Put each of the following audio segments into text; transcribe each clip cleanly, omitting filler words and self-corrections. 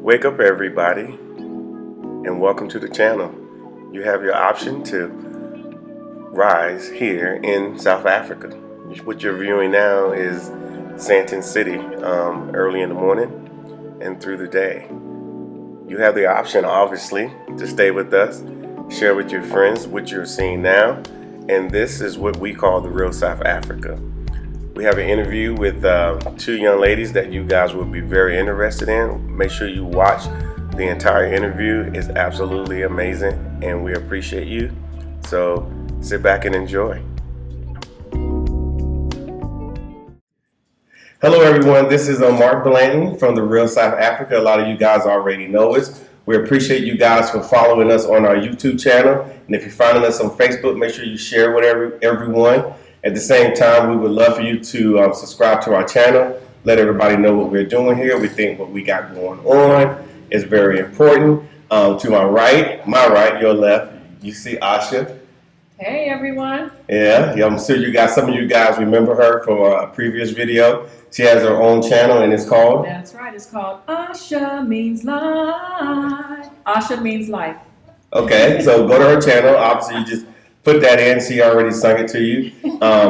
Wake up, everybody, and welcome to the channel. You have your option to rise here in South Africa. What you're viewing now is Sandton City, early in the morning and through the day. You have the option, obviously, to stay with us, share with your friends what you're seeing now, and this is what we call the real South Africa. We have an interview with two young ladies that you guys will be very interested in. Make sure you watch the entire interview. It's absolutely amazing, and we appreciate you. So sit back and enjoy. Hello, everyone. This is Mark Blanton from the real South Africa. A lot of you guys already know us. We appreciate you guys for following us on our YouTube channel. And if you're finding us on Facebook, make sure you share with everyone. At the same time, we would love for you to subscribe to our channel. Let everybody know what we're doing here. We think what we got going on is very important. To my right, your left, you see Asha. Hey, everyone. Yeah, I'm sure some of you guys remember her from a previous video. She has her own channel, and it's called? That's right. It's called Asha Means Life. Asha Means Life. Okay, so go to her channel. Obviously, you just put that in. She already sung it to you.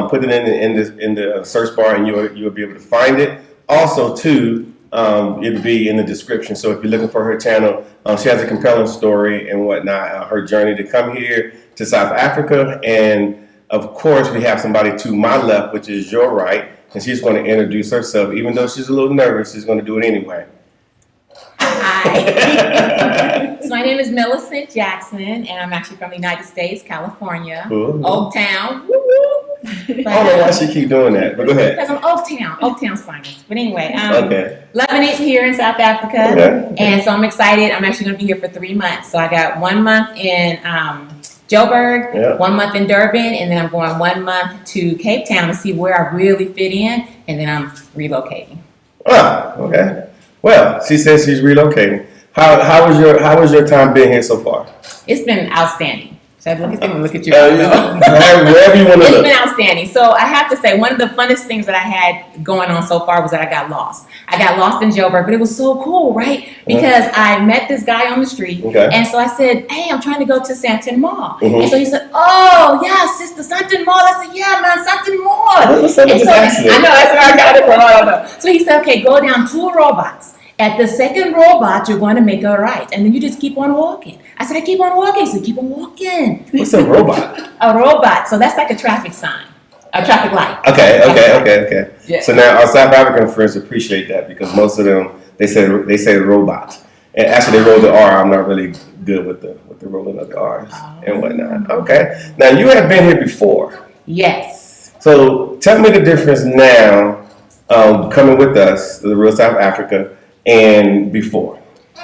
Put it in the search bar, and you'll be able to find it. Also, too, it'll be in the description. So if you're looking for her channel, she has a compelling story and whatnot. Her journey to come here to South Africa, and of course, we have somebody to my left, which is your right, and she's going to introduce herself. Even though she's a little nervous, she's going to do it anyway. Hi. So my name is Millicent Jackson, and I'm actually from the United States, California. Ooh. Oak Town. I don't know why she keep doing that, but go ahead. Because I'm Oak Town. Oak Town's finest. But anyway, okay. Loving it here in South Africa. Okay. And so I'm excited. I'm actually going to be here for 3 months. So I got 1 month in Joburg, 1 month in Durban, and then I'm going 1 month to Cape Town to see where I really fit in, and then I'm relocating. Ah, okay. Well, she says she's relocating. How was your time being here so far? It's been outstanding. Should I look at you? Wherever you want to look. It's been outstanding. So I have to say, one of the funnest things that I had going on so far was that I got lost. I got lost in Joburg, but it was so cool, right? Because I met this guy on the street, and so I said, "Hey, I'm trying to go to Sandton Mall." And so he said, "Oh, yeah, sister, Sandton Mall." I said, "Yeah, man, Sandton Mall." I know, that's where I got it from. I don't know. So he said, "Okay, go down 2 robots. At the second robot, you're going to make a right, and then you just keep on walking." I said, "I keep on walking." He said, "Keep on walking." What's a robot? A robot. So that's like a traffic sign, a traffic light. Okay. Yeah. So now our South African friends appreciate that because most of them they say robot, and actually they roll the R. I'm not really good with the rolling of the R's and whatnot. Okay. Now you have been here before. Yes. So tell me the difference now, coming with us to the real South Africa and before.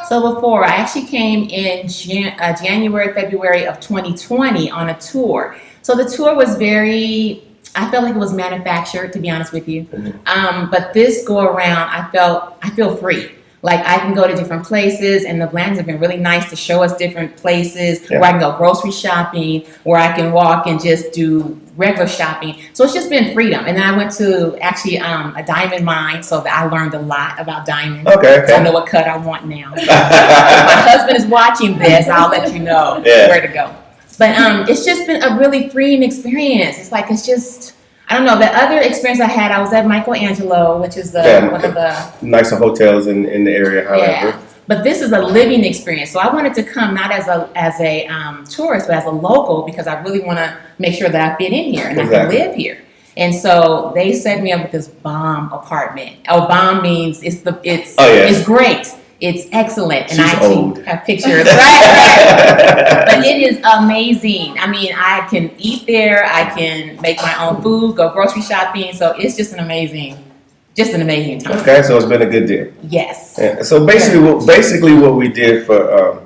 So before, I actually came in January, February of 2020 on a tour. So the tour was I felt like it was manufactured, to be honest with you. But this go around, I feel free. Like I can go to different places, and the Blandons have been really nice to show us different places where I can go grocery shopping, where I can walk and just do regular shopping. So it's just been freedom. And then I went to actually a diamond mine, so that I learned a lot about diamonds. Okay. So I know what cut I want now. If my husband is watching this, I'll let you know where to go. But it's just been a really freeing experience. It's just, I don't know. The other experience I had, I was at Michelangelo, which is one of the nicer hotels in the area, however. Yeah. But this is a living experience. So I wanted to come not as a tourist, but as a local, because I really want to make sure that I fit in here and I can live here. And so they set me up with this bomb apartment. Oh, bomb means it's great. It's excellent. And I actually have pictures. Right. But it is amazing. I mean, I can eat there. I can make my own food, go grocery shopping. So it's just an amazing time. Okay, so it's been a good deal. Yes. Yeah. So basically what we did for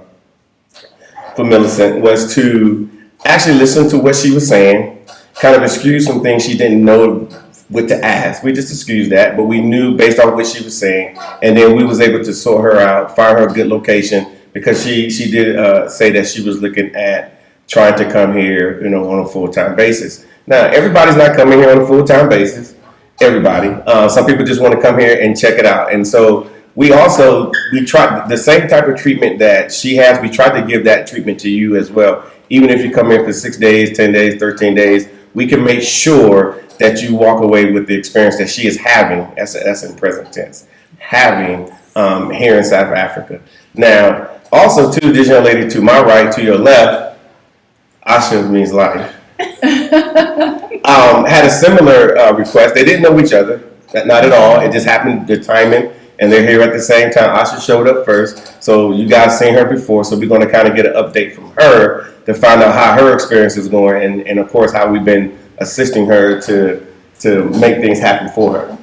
Millicent was to actually listen to what she was saying, kind of excuse some things she didn't know what to ask. We just excused that, but we knew based on what she was saying, and then we was able to sort her out, find her a good location, because she did say that she was looking at trying to come here, on a full-time basis. Now, everybody's not coming here on a full-time basis. Everybody. Some people just want to come here and check it out. And so we tried the same type of treatment that she has. We tried to give that treatment to you as well. Even if you come in for 6 days, 10 days, 13 days, we can make sure that you walk away with the experience that she is having. That's in present tense, having here in South Africa. Now, also too, this young lady to my right, to your left, Asha means life. Had a similar request. They didn't know each other, not at all. It just happened, the timing, and they're here at the same time. Asha showed up first, so you guys seen her before. So we're going to kind of get an update from her to find out how her experience is going, and of course how we've been assisting her to make things happen for her.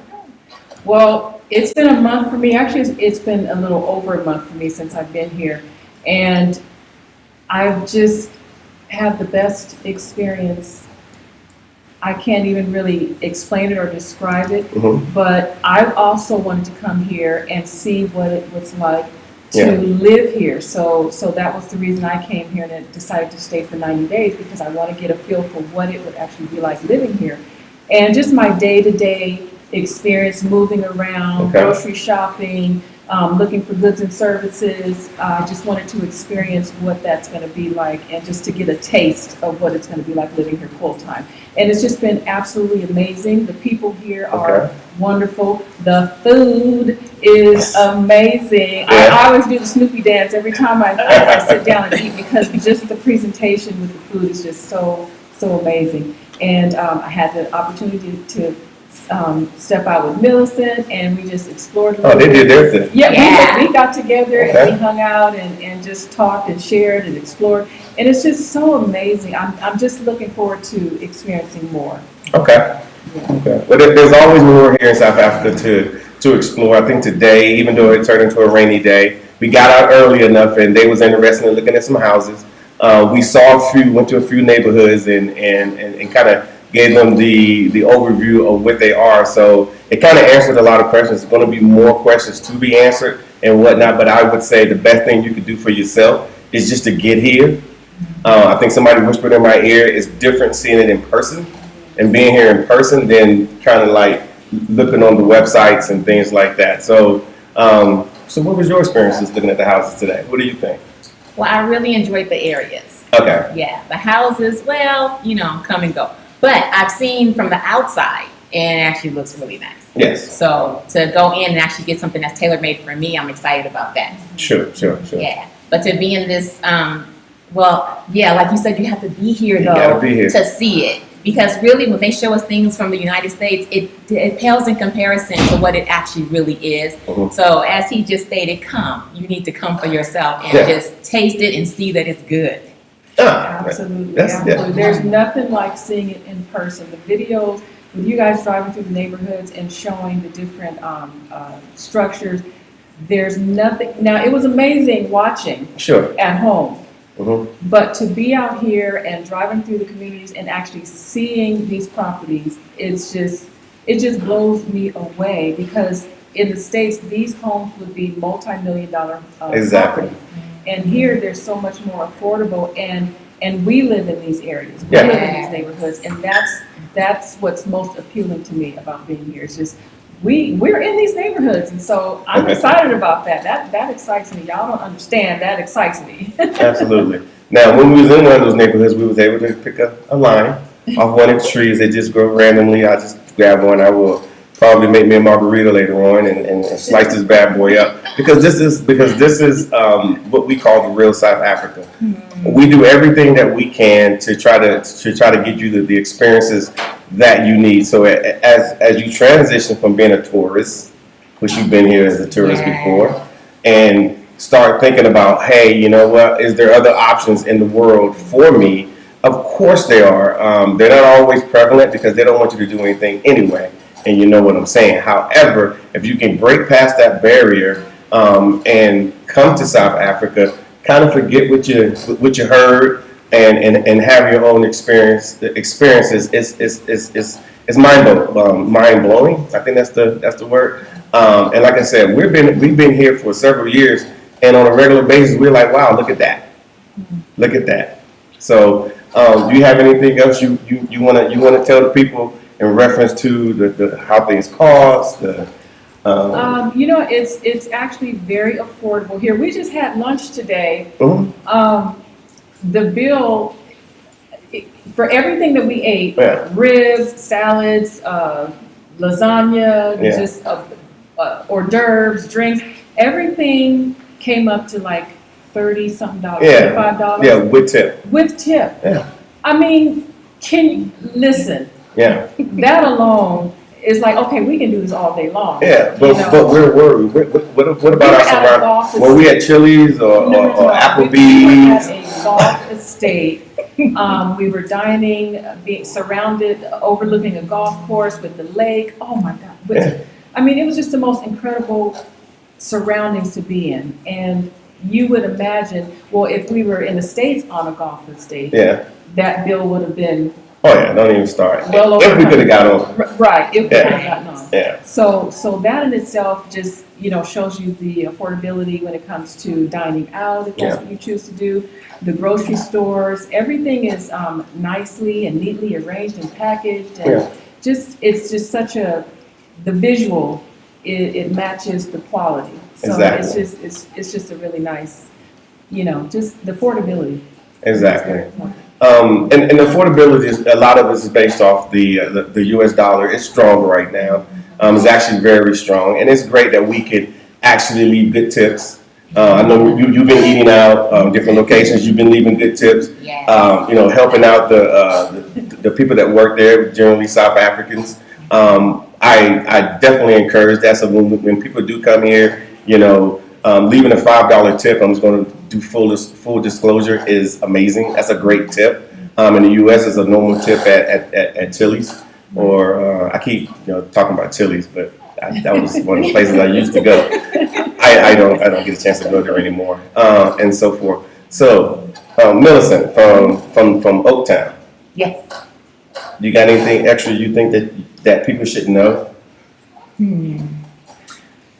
Well, it's been a month for me. Actually, it's been a little over a month for me since I've been here, and I've just had the best experience. I can't even really explain it or describe it, but I also wanted to come here and see what it was like to live here. So that was the reason I came here and decided to stay for 90 days, because I want to get a feel for what it would actually be like living here. And just my day-to-day experience, moving around, grocery shopping, looking for goods and services. I just wanted to experience what that's going to be like, and just to get a taste of what it's going to be like living here full time. And it's just been absolutely amazing. The people here are wonderful. The food is amazing. I always do the Snoopy dance every time I sit down and eat, because just the presentation with the food is just so amazing. And I had the opportunity to step out with Millicent, and we just explored a little bit. They did their thing. Yeah. We got together and we hung out and just talked and shared and explored. And it's just so amazing. I'm just looking forward to experiencing more. Okay. But there's always more here in South Africa to explore. I think today, even though it turned into a rainy day, we got out early enough, and they was interested in looking at some houses. We went to a few neighborhoods and kind of gave them the overview of what they are. So it kind of answered a lot of questions. There's going to be more questions to be answered and whatnot, but I would say the best thing you could do for yourself is just to get here. I think somebody whispered in my ear, it's different seeing it in person and being here in person than kind of like looking on the websites and things like that. So what was your experiences looking at the houses today? What do you think? Well, I really enjoyed the areas. Okay. Yeah, the houses, well, come and go. But I've seen from the outside, and it actually looks really nice. Yes. So to go in and actually get something that's tailor-made for me, I'm excited about that. Sure. Yeah, but to be in this, like you said, you have to be here, though, to see it. Because really, when they show us things from the United States, it pales in comparison to what it actually really is. So as he just stated, you need to come for yourself and just taste it and see that it's good. Absolutely. There's nothing like seeing it in person. The videos with you guys driving through the neighborhoods and showing the different structures, there's nothing. Now, it was amazing watching at home. But to be out here and driving through the communities and actually seeing these properties, it just blows me away, because in the States, these homes would be multi-million-dollar properties. And here, they're so much more affordable, and we live in these areas. We live in these neighborhoods, and that's what's most appealing to me about being here. It's just we're in these neighborhoods, and so I'm excited about that. That excites me. Y'all don't understand. That excites me. Absolutely. Now, when we was in one of those neighborhoods, we was able to pick a line off one of the trees. They just grow randomly. I just grab one. I will probably make me a margarita later on and slice this bad boy up, because this is what we call the real South Africa. We do everything that we can to try to get you the experiences that you need. So as you transition from being a tourist, which you've been here as a tourist before, and start thinking about, hey, you know what, is there other options in the world for me? Of course there are. They're not always prevalent, because they don't want you to do anything anyway. And you know what I'm saying. However, if you can break past that barrier and come to South Africa, kind of forget what you heard and have your own experiences. It's mind blowing. I think that's the word. And like I said, we've been here for several years, and on a regular basis, we're like, wow, look at that, look at that. So, do you have anything else you want to tell the people in reference to the how things cost, It's actually very affordable here. We just had lunch today. Mhm. The bill for everything that we ate, Yeah. ribs, salads, lasagna, Yeah. just hors d'oeuvres, drinks, everything came up to like 30 something dollars, Yeah. $35 Yeah, with tip. with tip. Yeah. I mean, can you listen? Yeah. That alone is like, okay, we can do this all day long. Yeah, but you know? but where were we? What We about were our at a surroundings? golf Were we at Chili's or No. We were Applebee's? at a golf estate. We were dining, being surrounded, overlooking a golf course with the lake. Oh my God. Yeah. I mean, it was just the most incredible surroundings to be in. And you would imagine, well, if we were in the States on a golf estate, Yeah. that bill would have been Oh yeah, don't even start. well over. If we could have got on. Right, if we could Yeah. have gotten on. Yeah. So that in itself just, shows you the affordability when it comes to dining out, if that's Yeah. what you choose to do. The grocery stores, everything is nicely and neatly arranged and packaged, and Yeah. it's just such the visual, it matches the quality. So Exactly. it's just a really nice, just the affordability. Exactly. It's very important. And affordability is a lot of it is based off the U.S. dollar. It's strong right now. It's actually very strong, and it's great that we can actually leave good tips. I know you've been eating out different locations. You've been leaving good tips. Yes. Helping out the people that work there, generally South Africans. I definitely encourage that. So when people do come here, leaving a $5 tip, I'm just going to do full disclosure, is amazing. That's a great tip. In the U.S., it's a normal tip at Chili's, or I keep talking about Chili's, but that was one of the places I used to go. I don't get a chance to go there anymore, and so forth. So, Millicent from Oaktown, Yes. you got anything extra you think that people should know?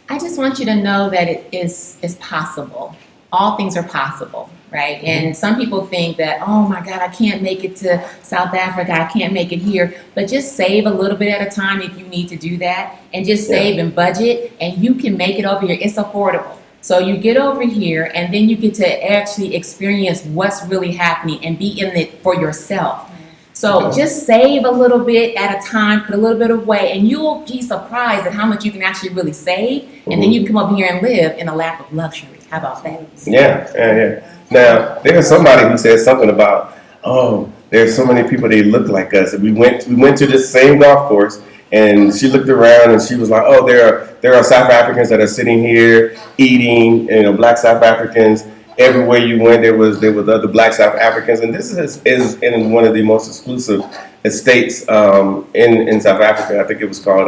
I just want you to know that it is possible. All things are possible, right? And some people think that, oh my God, I can't make it to South Africa, I can't make it here. But just save a little bit at a time if you need to do that, and just save and budget, and you can make it over here. It's affordable. So you get over here, and then you get to actually experience what's really happening and be in it for yourself. So just save a little bit at a time, put a little bit away, and you'll be surprised at how much you can actually really save. And then you can come up here and live in a lap of luxury. How about that? Yeah. Now, there's somebody who said something about, oh, there's so many people, they look like us. And we went to this same golf course, and she looked around and she was like, oh, there are South Africans that are sitting here eating, Black South Africans. Everywhere you went, there was other Black South Africans, and this is in one of the most exclusive estates in South Africa. I think it was called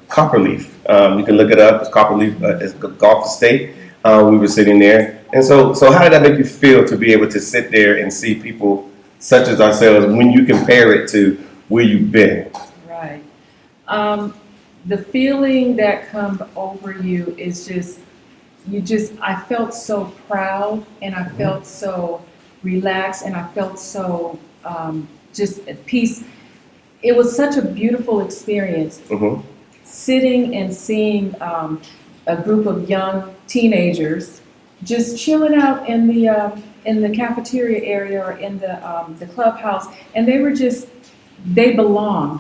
Copperleaf. You can look it up. It's Copperleaf. It's a golf estate. We were sitting there, and so how did that make you feel to be able to sit there and see people such as ourselves when you compare it to where you've been? Right. The feeling that comes over you is I felt so proud, and I felt so relaxed, and I felt so just at peace. It was such a beautiful experience, sitting and seeing a group of young teenagers just chilling out in the cafeteria area or in the clubhouse, and they belonged.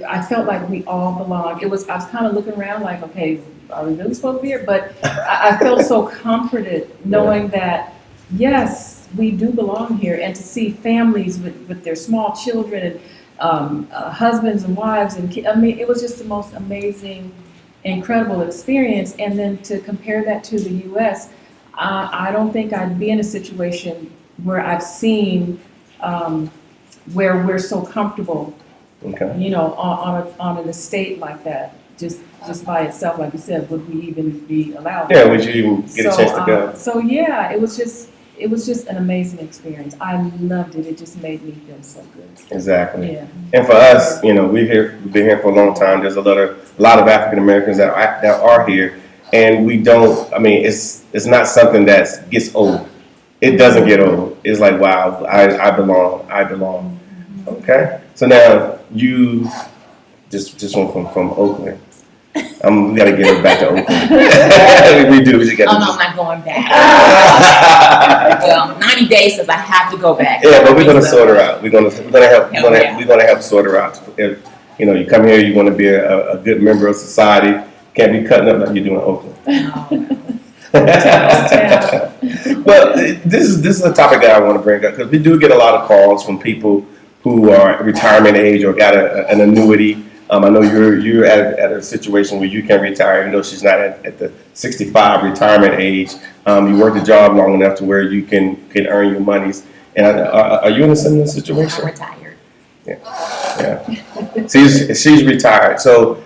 I felt like we all belonged. I was kind of looking around like, okay, are we really supposed to be here? But I felt so comforted knowing that, yes, we do belong here, and to see families with their small children and husbands and wives and kids. I mean, it was just the most amazing, incredible experience. And then to compare that to the U.S., I don't think I'd be in a situation where I've seen where we're so comfortable, on an estate like that. Just by itself, like you said, would we even be allowed? Yeah, would you even get a chance to go? So yeah, it was just an amazing experience. I loved it. It just made me feel so good. Exactly. Yeah. And for us, we've been here for a long time. There's a lot of African Americans that are here, and we don't. I mean, it's not something that gets old. It doesn't get old. It's like, wow, I belong. Okay. So now you just went from Oakland. We got to get her back to Oakland. We do. We got Oh no, I'm not going back. Well, 90 days says I have to go back. Yeah, but we're gonna sort her out. We're gonna help sort her out. If you come here, you want to be a good member of society. Can't be cutting up like you do in Oakland. Well, this is a topic that I want to bring up because we do get a lot of calls from people who are retirement age or got an annuity. I know you're at a situation where you can retire, even though she's not at the 65 retirement age. You worked a job long enough to where you can earn your monies. And are you in a similar situation? I'm retired. Yeah. She's retired. So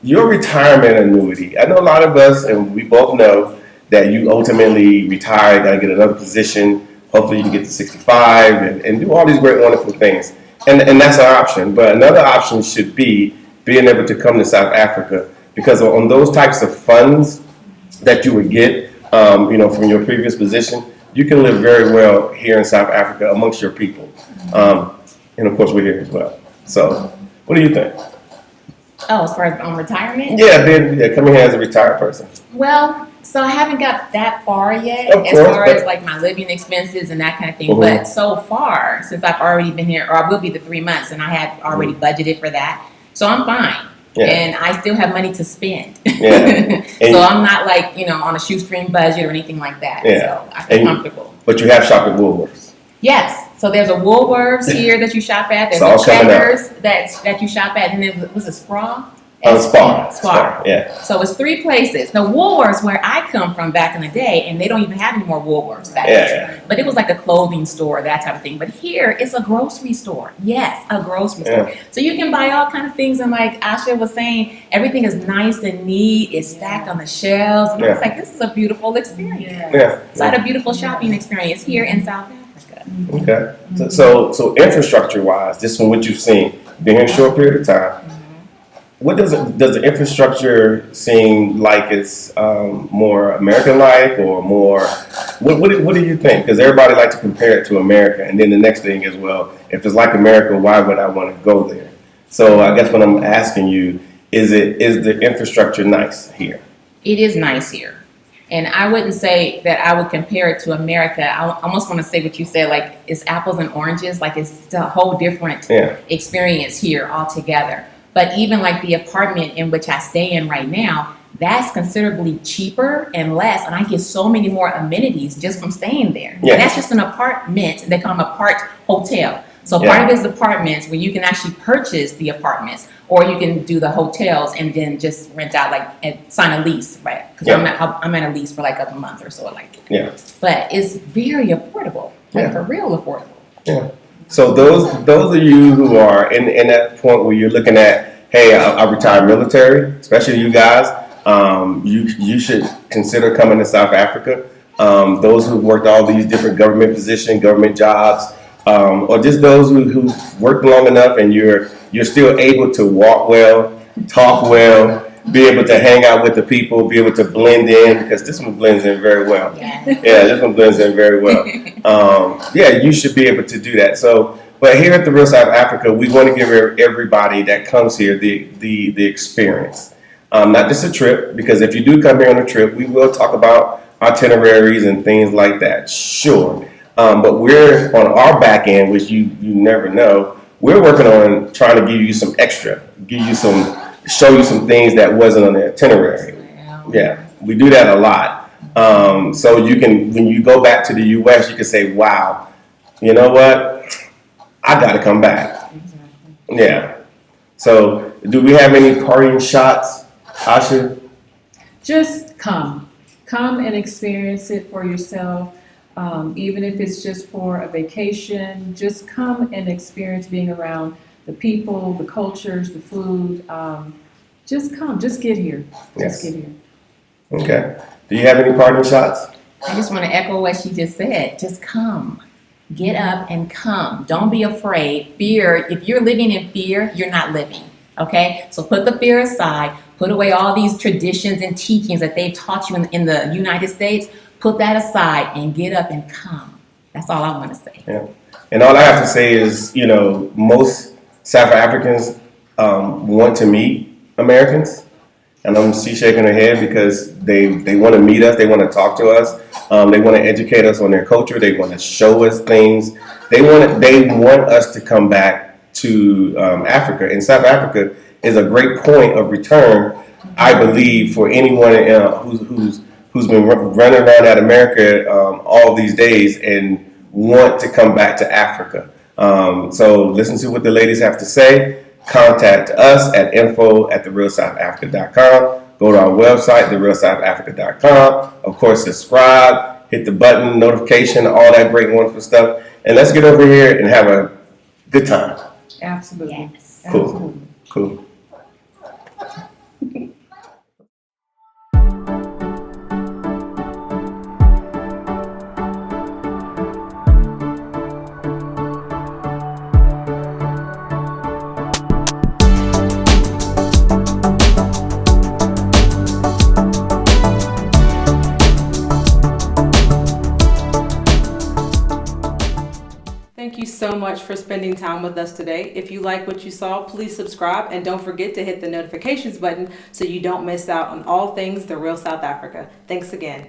your retirement annuity. I know a lot of us, and we both know that you ultimately retire, got to get another position. Hopefully, you can get to 65 and do all these great, wonderful things. And that's an option. But another option should be being able to come to South Africa because on those types of funds that you would get, from your previous position, you can live very well here in South Africa amongst your people. And of course, we're here as well. So, what do you think? Oh, as far as on retirement? Yeah, coming here as a retired person. Well, so I haven't got that far yet Of as course, far but- as like my living expenses and that kind of thing. Mhm. But so far, since I've already been here, or I will be the 3 months, and I had already budgeted for that, so I'm fine. Yeah. And I still have money to spend. Yeah. So I'm not like, on a shoestring budget or anything like that. Yeah. So I feel And- comfortable. But you have shopped at Woolworths. Yes. So there's a Woolworths here that you shop at. There's It's all a coming up. Checkers that you shop at. And then was it Spar? Spar. Yeah. So it's 3 places. The Woolworths where I come from back in the day, and they don't even have any more Woolworths back Yeah, then. But it was like a clothing store, that type of thing. But here, it's a grocery store. Yes, a grocery store. Yeah. So you can buy all kind of things. And like Asha was saying, everything is nice and neat. It's stacked on the shelves. And I was like, this is a beautiful experience. Yeah. So I had a beautiful shopping experience here in South Africa. Okay. So infrastructure-wise, just from what you've seen, been here a short period of time. What does the infrastructure seem like it's more American-like or more? What do you think? Because everybody likes to compare it to America, and then the next thing is, well, if it's like America, why would I want to go there? So I guess what I'm asking you is the infrastructure nice here? It is nice here. And I wouldn't say that I would compare it to America. I almost want to say what you said, like it's apples and oranges, like it's a whole different experience here altogether. But even like the apartment in which I stay in right now, that's considerably cheaper and less. And I get so many more amenities just from staying there. Yeah. And that's just an apartment. They call them apart hotel. So part of it is apartments where you can actually purchase the apartments, or you can do the hotels and then just rent out, like, and sign a lease, right? Because I'm at a lease for like a month or so, like. Yeah. But it's very affordable, like for real affordable. Yeah. So those of you who are in that point where you're looking at, hey, I retired military, especially you guys, you should consider coming to South Africa. Those who've worked all these different government positions, government jobs, or just those who've worked long enough and you're still able to walk well, talk well, be able to hang out with the people, be able to blend in, because this one blends in very well. Yeah. Yeah, this one blends in very well. You should be able to do that. So, but here at the Real South Africa, we want to give everybody that comes here the experience. Not just a trip, because if you do come here on a trip, we will talk about itineraries and things like that, sure. But we're on our back end, which you never know, we're working on trying to give you some extra, show you some things that wasn't on the itinerary. Yeah, we do that a lot. So you can, when you go back to the U.S., you can say, wow, you know what? I got to come back. Yeah. So do we have any parting shots, Asha? Just come and experience it for yourself. Even if it's just for a vacation, just come and experience being around the people, the cultures, the food. Just come, just get here. Yes. Just get here. Okay. Do you have any parting shots? I just want to echo what she just said. Just come. Get up and come. Don't be afraid. Fear, if you're living in fear, you're not living. Okay? So put the fear aside. Put away all these traditions and teachings that they've taught you in the United States. Put that aside and get up and come. That's all I want to say. Yeah. And all I have to say is, most South Africans want to meet Americans. And she's shaking her head because they want to meet us. They want to talk to us. They want to educate us on their culture. They want to show us things. They want us to come back to Africa. And South Africa is a great point of return, I believe, for anyone who's been running around at America all these days and want to come back to Africa. So listen to what the ladies have to say. Contact us at info@therealsouthafrica.com. Go to our website, therealsouthafrica.com. Of course, subscribe, hit the button, notification, all that great wonderful stuff. And let's get over here and have a good time. Absolutely. Yes. Cool. Absolutely. Cool. Thank you so much for spending time with us today. If you like what you saw, please subscribe and don't forget to hit the notifications button so you don't miss out on all things The Real South Africa. Thanks again.